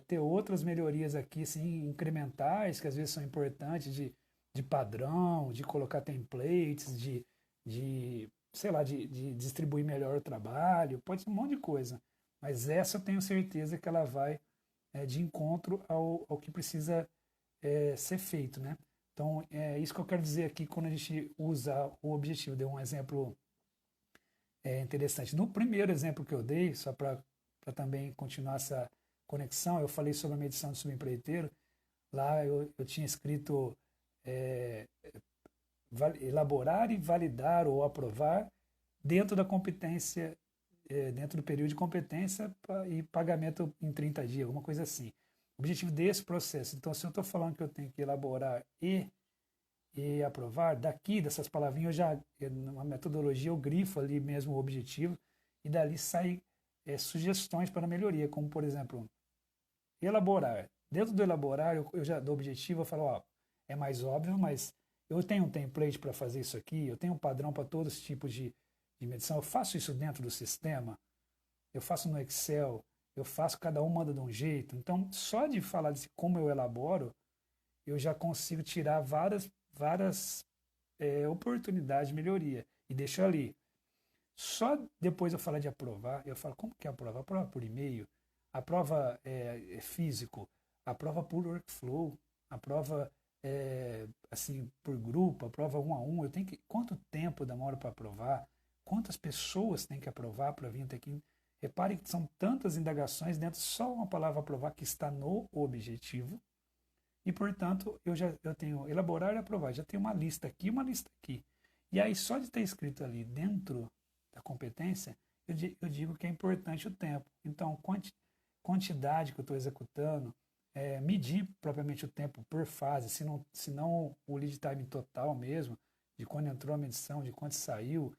ter outras melhorias aqui, assim, incrementais, que às vezes são importantes, de padrão, de colocar templates, sei lá, de distribuir melhor o trabalho, pode ser um monte de coisa. Mas essa eu tenho certeza que ela vai de encontro ao que precisa ser feito, né? Então, é isso que eu quero dizer aqui quando a gente usa o objetivo. Dei um exemplo interessante. No primeiro exemplo que eu dei, só para também continuar essa conexão, eu falei sobre a medição de subempreiteiro. Lá eu tinha escrito elaborar e validar ou aprovar dentro da competência, dentro do período de competência e pagamento em 30 dias, alguma coisa assim. O objetivo desse processo. Então, se eu estou falando que eu tenho que elaborar e aprovar, daqui dessas palavrinhas, numa metodologia, eu grifo ali mesmo o objetivo e dali sai sugestões para melhoria, como, por exemplo, elaborar. Dentro do elaborar, eu já do objetivo, eu falo, ó, é mais óbvio, mas eu tenho um template para fazer isso aqui, eu tenho um padrão para todos os tipos de medição, eu faço isso dentro do sistema, eu faço no Excel, eu faço, cada um manda de um jeito. Então, só de falar de como eu elaboro, eu já consigo tirar várias oportunidades de melhoria e deixo ali. Só depois eu falar de aprovar, eu falo, como que é aprovar? Aprova por e-mail, aprova físico, aprova por workflow, aprova assim, por grupo, aprova um a um. Quanto tempo demora para aprovar? Quantas pessoas tem que aprovar para vir até aqui? Repare que são tantas indagações dentro só uma palavra aprovar que está no objetivo. E, portanto, eu tenho elaborar e aprovar. Já tenho uma lista aqui, uma lista aqui. E aí, só de ter escrito ali dentro da competência, eu digo que é importante o tempo. Então, quantidade que eu estou executando, medir propriamente o tempo por fase, se não o lead time total mesmo, de quando entrou a medição, de quando saiu,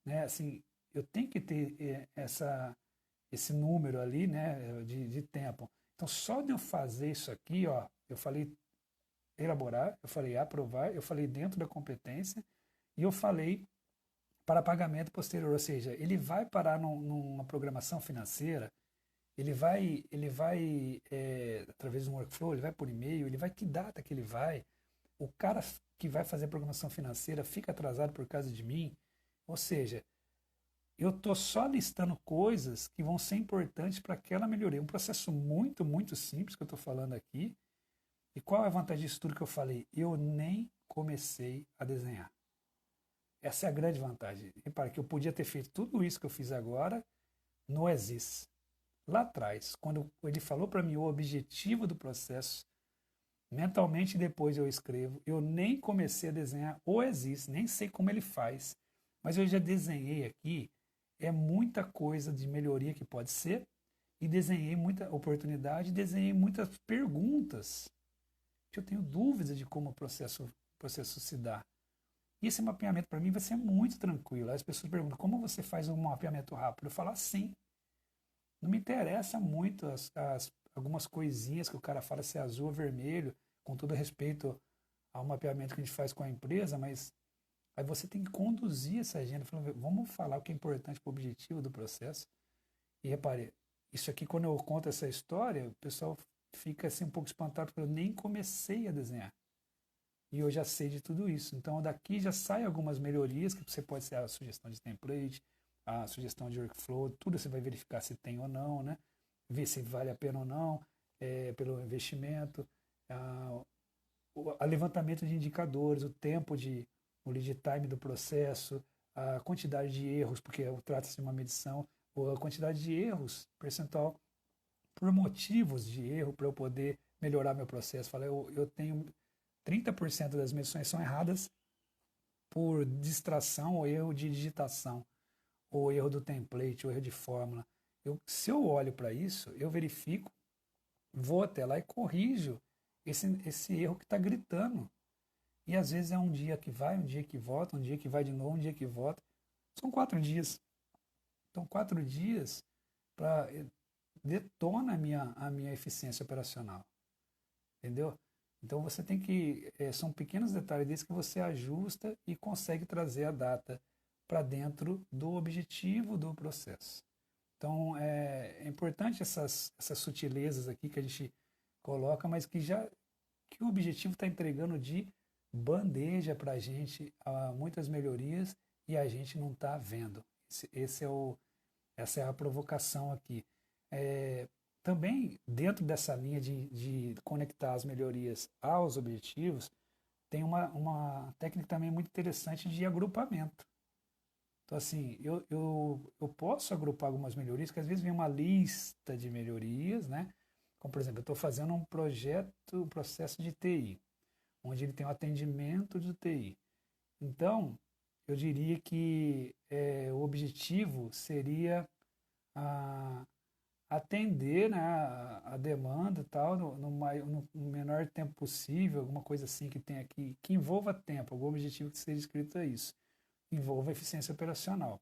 né? Assim, eu tenho que ter esse número ali, né, de tempo. Então, só de eu fazer isso aqui, ó, eu falei elaborar, eu falei aprovar, eu falei dentro da competência e eu falei para pagamento posterior, ou seja, ele vai parar numa programação financeira, ele vai através de um workflow, ele vai por e-mail, ele vai que data que ele vai, o cara que vai fazer a programação financeira fica atrasado por causa de mim, ou seja, eu estou só listando coisas que vão ser importantes para aquela melhoria. Um processo muito, muito simples que eu estou falando aqui. E qual é a vantagem disso tudo que eu falei? Eu nem comecei a desenhar. Essa é a grande vantagem. Repara que eu podia ter feito tudo isso que eu fiz agora no ESIS. Lá atrás, quando ele falou para mim o objetivo do processo, mentalmente depois eu escrevo, eu nem comecei a desenhar o ESIS, nem sei como ele faz, mas eu já desenhei aqui, muita coisa de melhoria que pode ser, e desenhei muita oportunidade, desenhei muitas perguntas, que eu tenho dúvidas de como o processo se dá. E esse mapeamento para mim vai ser muito tranquilo. Aí as pessoas perguntam, como você faz um mapeamento rápido? Eu falo assim, não me interessa muito algumas coisinhas que o cara fala se é azul ou vermelho, com todo respeito ao mapeamento que a gente faz com a empresa, mas aí você tem que conduzir essa agenda, falando, vamos falar o que é importante para o objetivo do processo. E repare, isso aqui, quando eu conto essa história, o pessoal fica assim um pouco espantado, porque eu nem comecei a desenhar. E eu já sei de tudo isso. Então, daqui já sai algumas melhorias, que você pode ser a sugestão de template, a sugestão de workflow, tudo você vai verificar se tem ou não, né? Ver se vale a pena ou não, pelo investimento, a levantamento de indicadores, o lead time do processo, a quantidade de erros, porque trata-se de uma medição, ou a quantidade de erros, percentual, por motivos de erro, para eu poder melhorar meu processo. Fala, eu tenho 30% das medições são erradas por distração ou erro de digitação, ou erro do template, ou erro de fórmula. Se eu olho para isso, eu verifico, vou até lá e corrijo esse erro que está gritando. E às vezes é um dia que vai, um dia que volta, um dia que vai de novo, um dia que volta. São 4 dias. Então, 4 dias para detona a minha eficiência operacional. Entendeu? Então você tem que. São pequenos detalhes desses que você ajusta e consegue trazer a data para dentro do objetivo do processo. Então é importante essas sutilezas aqui que a gente coloca, mas que o objetivo está entregando de bandeja para a gente muitas melhorias e a gente não está vendo. Essa é a provocação aqui. Também, dentro dessa linha de conectar as melhorias aos objetivos, tem uma técnica também muito interessante de agrupamento. Então, assim, eu posso agrupar algumas melhorias, que às vezes vem uma lista de melhorias, né? Como, por exemplo, eu estou fazendo um processo de TI, onde ele tem um atendimento de TI. Então, eu diria que o objetivo seria atender, né, a demanda e tal no menor tempo possível, alguma coisa assim que tenha aqui, que envolva tempo, algum objetivo que seja escrito a isso, envolva eficiência operacional.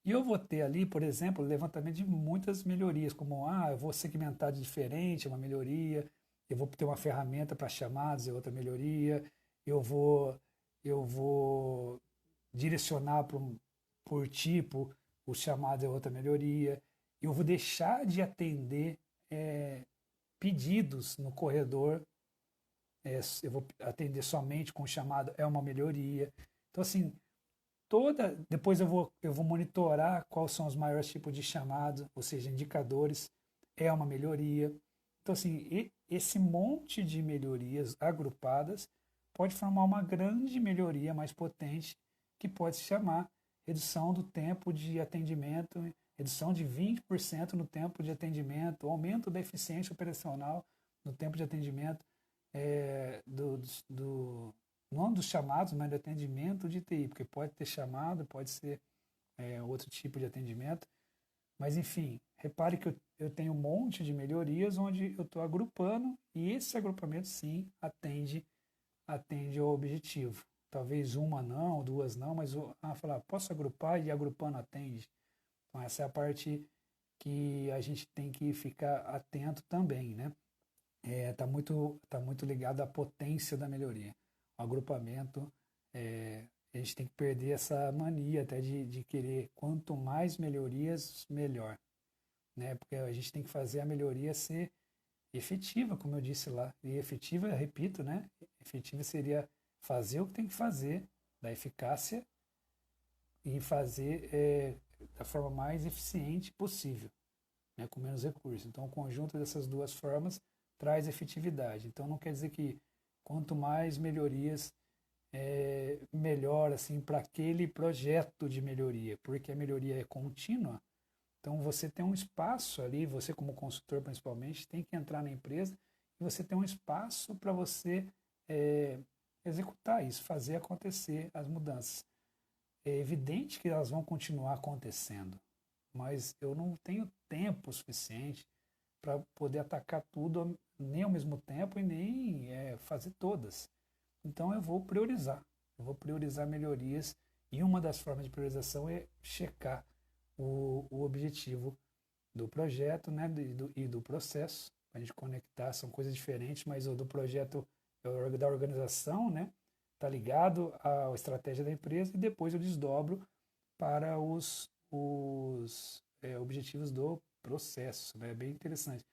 E eu vou ter ali, por exemplo, levantamento de muitas melhorias, como eu vou segmentar de diferente, é uma melhoria, eu vou ter uma ferramenta para chamadas, é outra melhoria, eu vou direcionar por tipo, o chamado é outra melhoria, eu vou deixar de atender pedidos no corredor, eu vou atender somente com o chamado, é uma melhoria. Então, assim, depois eu vou monitorar quais são os maiores tipos de chamado, ou seja, indicadores, é uma melhoria. Então, assim, esse monte de melhorias agrupadas pode formar uma grande melhoria mais potente, que pode se chamar redução do tempo de atendimento, redução de 20% no tempo de atendimento, aumento da eficiência operacional no tempo de atendimento, não dos chamados, mas do atendimento de TI, porque pode ter chamado, pode ser outro tipo de atendimento. Mas, enfim, repare que eu tenho um monte de melhorias onde eu estou agrupando e esse agrupamento, sim, atende ao objetivo. Talvez uma não, duas não, mas falar, posso agrupar e agrupando atende. Então, essa é a parte que a gente tem que ficar atento também, né? Tá muito ligado à potência da melhoria. O agrupamento, a gente tem que perder essa mania até de querer quanto mais melhorias, melhor. Né? Porque a gente tem que fazer a melhoria ser efetiva, como eu disse lá. E efetiva, repito, né? Efetiva seria fazer o que tem que fazer, da eficácia e fazer da forma mais eficiente possível, né? Com menos recursos. Então, o conjunto dessas duas formas traz efetividade. Então, não quer dizer que quanto mais melhorias, melhor assim, para aquele projeto de melhoria, porque a melhoria é contínua. Então, você tem um espaço ali, você como consultor principalmente, tem que entrar na empresa e você tem um espaço para você executar isso, fazer acontecer as mudanças. É evidente que elas vão continuar acontecendo, mas eu não tenho tempo suficiente para poder atacar tudo nem ao mesmo tempo e nem fazer todas. Então eu vou priorizar. eu vou priorizar melhorias e uma das formas de priorização é checar o objetivo do projeto, né, e do processo, para a gente conectar, são coisas diferentes, mas o do projeto da organização, né, está ligado à estratégia da empresa e depois eu desdobro para os objetivos do processo, né, bem interessante.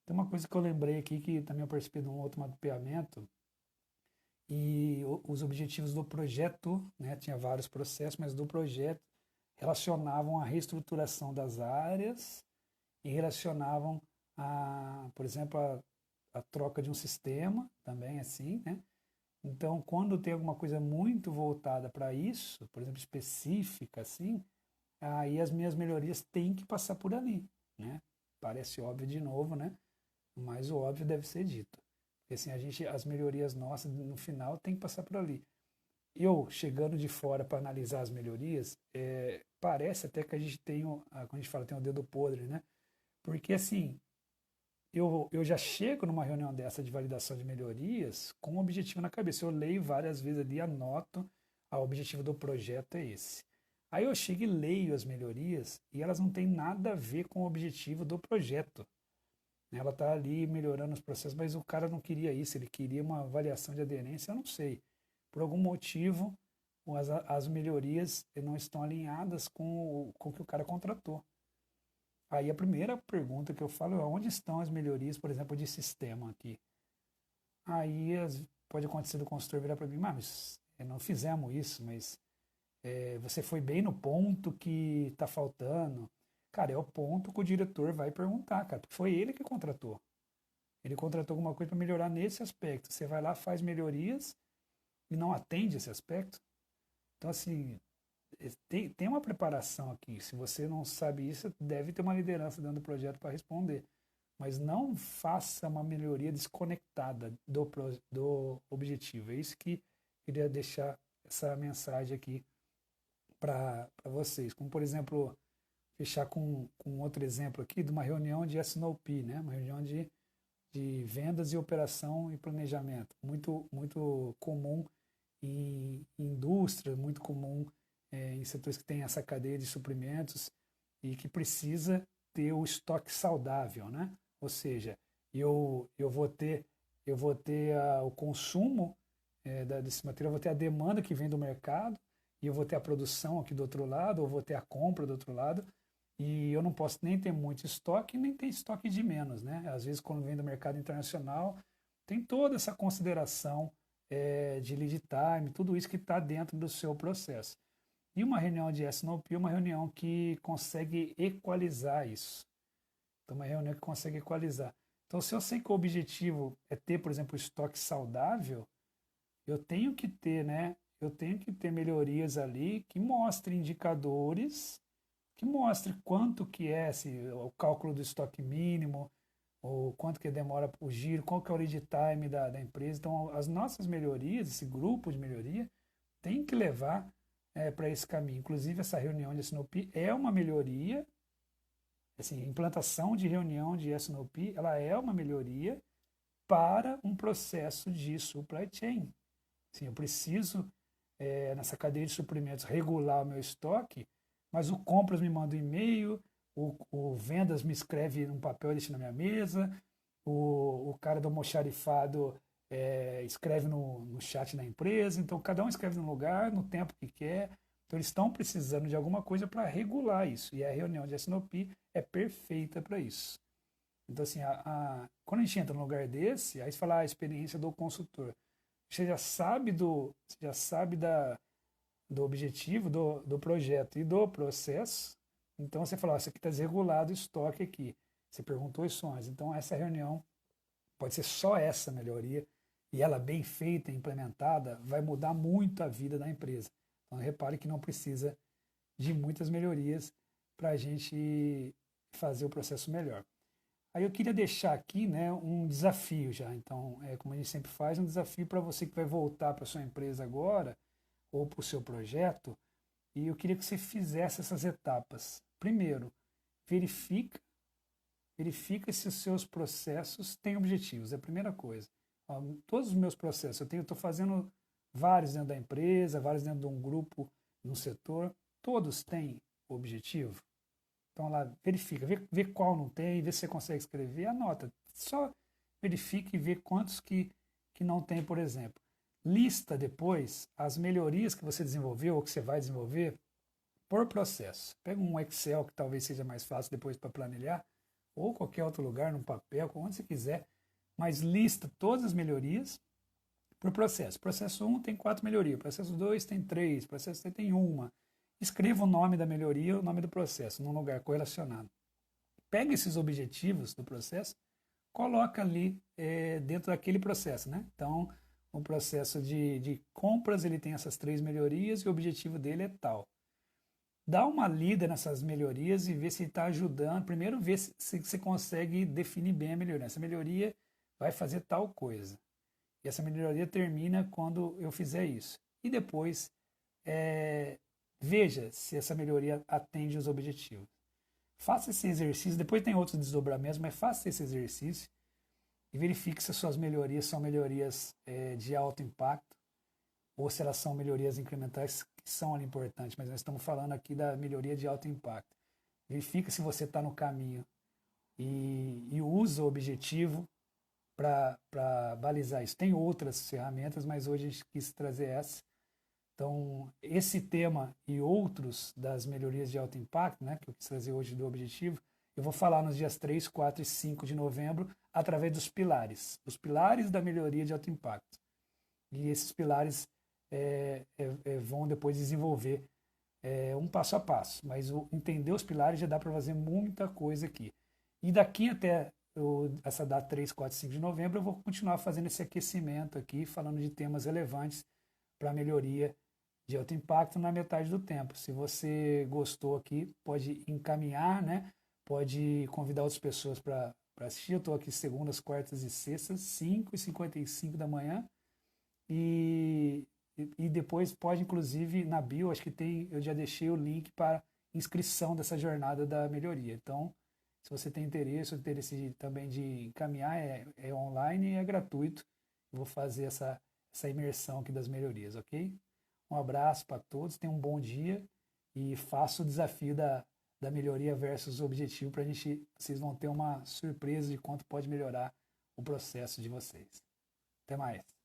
Tem uma coisa que eu lembrei aqui que também eu participei de um outro mapeamento e os objetivos do projeto, né, tinha vários processos, mas do projeto relacionavam a reestruturação das áreas e relacionavam por exemplo, a troca de um sistema, também assim, né? Então, quando tem alguma coisa muito voltada para isso, por exemplo, específica, assim, aí as minhas melhorias têm que passar por ali, né? Parece óbvio de novo, né? Mas o óbvio deve ser dito. Porque assim, as melhorias nossas, no final, tem que passar por ali. Eu, chegando de fora para analisar as melhorias, parece até que a gente tem, quando a gente fala, tem o dedo podre, né? Porque assim, eu já chego numa reunião dessa de validação de melhorias com um objetivo na cabeça. Eu leio várias vezes ali, anoto, o objetivo do projeto é esse. Aí eu chego e leio as melhorias e elas não têm nada a ver com o objetivo do projeto. Ela está ali melhorando os processos, mas o cara não queria isso, ele queria uma avaliação de aderência, eu não sei. Por algum motivo, as melhorias não estão alinhadas com o que o cara contratou. Aí a primeira pergunta que eu falo é onde estão as melhorias, por exemplo, de sistema aqui? Aí pode acontecer do consultor virar para mim, mas não fizemos isso, mas você foi bem no ponto que está faltando. Cara, é o ponto que o diretor vai perguntar, cara, porque foi ele que contratou. Ele contratou alguma coisa para melhorar nesse aspecto. Você vai lá, faz melhorias e não atende esse aspecto. Então, assim, tem uma preparação aqui. Se você não sabe isso, deve ter uma liderança dentro do projeto para responder. Mas não faça uma melhoria desconectada do objetivo. É isso que eu queria deixar essa mensagem aqui para vocês. Como, por exemplo, fechar com outro exemplo aqui de uma reunião de S&OP, né? Uma reunião de vendas e operação e planejamento. Muito comum em indústria, muito comum em setores que tem essa cadeia de suprimentos e que precisa ter o estoque saudável, né? Ou seja, eu vou ter o consumo desse material, eu vou ter a demanda que vem do mercado e eu vou ter a produção aqui do outro lado, ou vou ter a compra do outro lado, e eu não posso nem ter muito estoque, nem ter estoque de menos, né? Às vezes, quando vem do mercado internacional, tem toda essa consideração de lead time, tudo isso que está dentro do seu processo. E uma reunião de S&OP é uma reunião que consegue equalizar isso. Então, uma reunião que consegue equalizar. Então, se eu sei que o objetivo é ter, por exemplo, estoque saudável, eu tenho que ter, né? Eu tenho que ter melhorias ali que mostrem indicadores, que mostrem quanto que é o cálculo do estoque mínimo, ou quanto que demora o giro, qual que é o lead time da empresa. Então, as nossas melhorias, esse grupo de melhoria, tem que levar para esse caminho. Inclusive, essa reunião de S&OP é uma melhoria, assim, implantação de reunião de S&OP, ela é uma melhoria para um processo de supply chain. Assim, eu preciso, nessa cadeia de suprimentos, regular o meu estoque, mas o compras me manda um e-mail, o vendas me escreve num papel e deixa na minha mesa, o cara do almoxarifado escreve no chat da empresa, então cada um escreve no lugar, no tempo que quer. Então eles estão precisando de alguma coisa para regular isso. E a reunião de S&OP é perfeita para isso. Então, assim, quando a gente entra num lugar desse, aí você fala a experiência do consultor. Você já sabe do objetivo do projeto e do processo. Então você fala, isso aqui está desregulado o estoque aqui. Você perguntou isso antes. Então essa reunião pode ser só essa melhoria e ela bem feita, implementada, vai mudar muito a vida da empresa. Então repare que não precisa de muitas melhorias para a gente fazer o processo melhor. Aí eu queria deixar aqui, né, um desafio já. Então, como a gente sempre faz, um desafio para você que vai voltar para sua empresa agora ou para o seu projeto. E eu queria que você fizesse essas etapas. Primeiro, verifica se os seus processos têm objetivos. É a primeira coisa. Ó, todos os meus processos, eu estou fazendo vários dentro da empresa, vários dentro de um grupo, de um setor, todos têm objetivo. Então lá, verifica, vê qual não tem, vê se você consegue escrever, anota. Só verifique e vê quantos que não tem, por exemplo. Lista depois as melhorias que você desenvolveu ou que você vai desenvolver por processo. Pega um Excel que talvez seja mais fácil depois para planilhar, ou qualquer outro lugar, num papel, onde você quiser, mas lista todas as melhorias por processo. Processo 1 tem 4 melhorias, processo 2 tem 3, processo 3 tem 1. Escreva o nome da melhoria, o nome do processo, num lugar correlacionado. Pega esses objetivos do processo, coloca ali dentro daquele processo, né? Então, o processo de compras, ele tem essas 3 melhorias e o objetivo dele é tal. Dá uma lida nessas melhorias e vê se está ajudando. Primeiro, vê se você consegue definir bem a melhoria. Essa melhoria vai fazer tal coisa. E essa melhoria termina quando eu fizer isso. E depois, veja se essa melhoria atende os objetivos. Faça esse exercício. Depois tem outros desdobramentos, mas faça esse exercício e verifique se as suas melhorias são melhorias de alto impacto ou se elas são melhorias incrementais que são ali importantes, mas nós estamos falando aqui da melhoria de alto impacto. Verifica se você está no caminho e usa o objetivo para balizar isso. Tem outras ferramentas, mas hoje a gente quis trazer essa. Então, esse tema e outros das melhorias de alto impacto, né, que eu quis trazer hoje do objetivo, eu vou falar nos dias 3, 4 e 5 de novembro através dos pilares. Os pilares da melhoria de alto impacto. E esses pilares vão depois desenvolver um passo a passo. Mas entender os pilares já dá para fazer muita coisa aqui. E daqui até essa data 3, 4 e 5 de novembro, eu vou continuar fazendo esse aquecimento aqui, falando de temas relevantes para a melhoria de alto impacto na metade do tempo. Se você gostou aqui, pode encaminhar, né? Pode convidar outras pessoas para assistir. Eu estou aqui segundas, quartas e sextas, 5h55 da manhã. E depois pode, inclusive, na bio, acho que eu já deixei o link para inscrição dessa jornada da melhoria. Então, se você tem interesse também de encaminhar, é online e é gratuito. Eu vou fazer essa imersão aqui das melhorias, ok? Um abraço para todos, tenham um bom dia e faça o desafio da melhoria versus o objetivo para vocês vão ter uma surpresa de quanto pode melhorar o processo de vocês. Até mais.